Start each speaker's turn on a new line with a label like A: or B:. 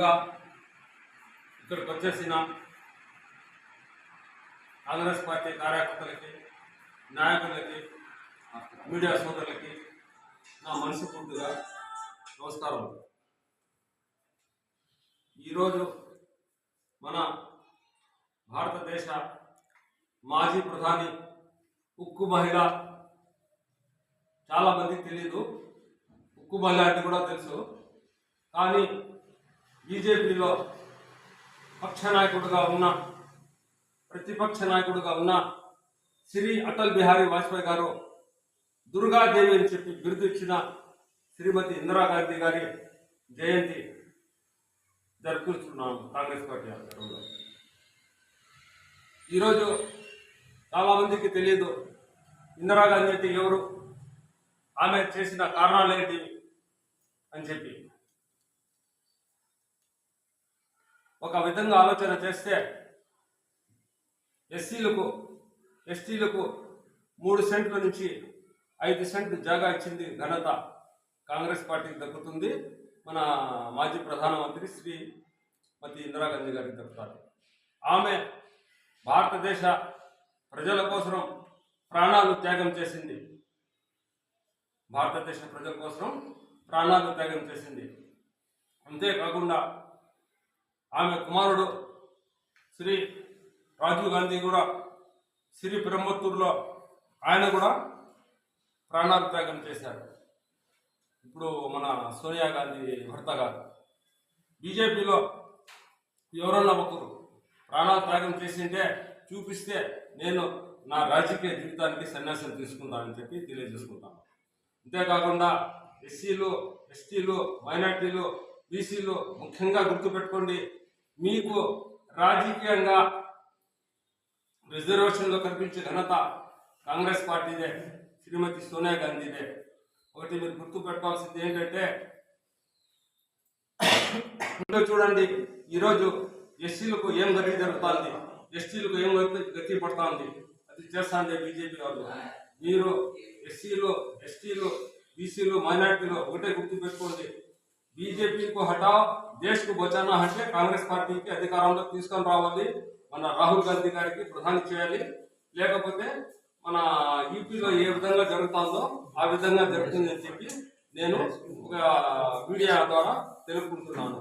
A: ముందుగా ఇక్కడికి వచ్చేసిన కాంగ్రెస్ పార్టీ కార్యకర్తలకి, నాయకులకి, మీడియా సోదరులకి నా మనస్ఫూర్తిగా నమస్కారం. ఈరోజు మన భారతదేశ మాజీ ప్రధాని ఉక్కు మహిళ, చాలామందికి తెలీదు, ఉక్కు మహిళ అంటే కూడా తెలుసు, కానీ బీజేపీలో పక్ష నాయకుడుగా ఉన్న, ప్రతిపక్ష నాయకుడుగా ఉన్న శ్రీ అటల్ బిహారీ వాజ్పేయి గారు దుర్గాదేవి అని చెప్పి బిరుదు ఇచ్చిన శ్రీమతి ఇందిరాగాంధీ గారి జయంతి జరుపుకుంటున్నాము కాంగ్రెస్ పార్టీ ఆధ్వర్యంలో. ఈరోజు చాలామందికి తెలియదు ఇందిరాగాంధీ అంటే ఎవరు, ఆమె చేసిన కారణాలు ఏంటి అని చెప్పి. ఒక విధంగా ఆలోచన చేస్తే ఎస్టీలకు 3 సెంట్ల నుంచి 5 సెంట్లు జాగా ఇచ్చింది ఘనత కాంగ్రెస్ పార్టీకి దక్కుతుంది. మన మాజీ ప్రధానమంత్రి శ్రీమతి ఇందిరాగాంధీ గారికి దక్కుతారు. ఆమె భారతదేశ ప్రజల కోసం ప్రాణాలు త్యాగం చేసింది. భారతదేశ ప్రజల కోసం ప్రాణాలు త్యాగం చేసింది. అంతేకాకుండా ఆమె కుమారుడు శ్రీ రాజీవ్ గాంధీ కూడా శ్రీ బ్రహ్మత్తూరులో ఆయన కూడా ప్రాణాలు త్యాగం చేశారు. ఇప్పుడు మన సోనియా గాంధీ భర్త గారు. బీజేపీలో ఎవరన్నా ఒకరు ప్రాణాలు త్యాగం చేసింటే చూపిస్తే నేను నా రాజకీయ జీవితానికి సన్యాసం తీసుకుంటానని చెప్పి తెలియజేసుకుంటాను. అంతేకాకుండా ఎస్సీలు, ఎస్టీలు, మైనార్టీలు, బీసీలు ముఖ్యంగా గుర్తుపెట్టుకోండి, మీకు రాజకీయంగా రిజర్వేషన్లో కల్పించే ఘనత కాంగ్రెస్ పార్టీదే, శ్రీమతి సోనియా గాంధీదే. ఒకటి మీరు గుర్తుపెట్టుకోవాల్సింది ఏంటంటే, చూడండి ఈరోజు ఎస్సీలకు ఏం గతి జరుగుతుంది, ఎస్టీలకు ఏం గతి పడుతుంది, అది చేస్తాండే బీజేపీ వాళ్ళు. మీరు ఎస్సీలు, ఎస్టీలు, బీసీలు, మైనార్టీలు ఒకటే గుర్తుపెట్టుకోండి, బీజేపీకు హటావ్, దేశ్కు బచానా అంటే కాంగ్రెస్ పార్టీకి అధికారంలో తీసుకొని రావాలి. మన రాహుల్ గాంధీ గారికి ప్రధాని చేయాలి. లేకపోతే మన యూపీలో ఏ విధంగా జరుగుతుందో ఆ విధంగా జరుగుతుందని చెప్పి నేను ఒక మీడియా ద్వారా తెలుపుకుంటున్నాను.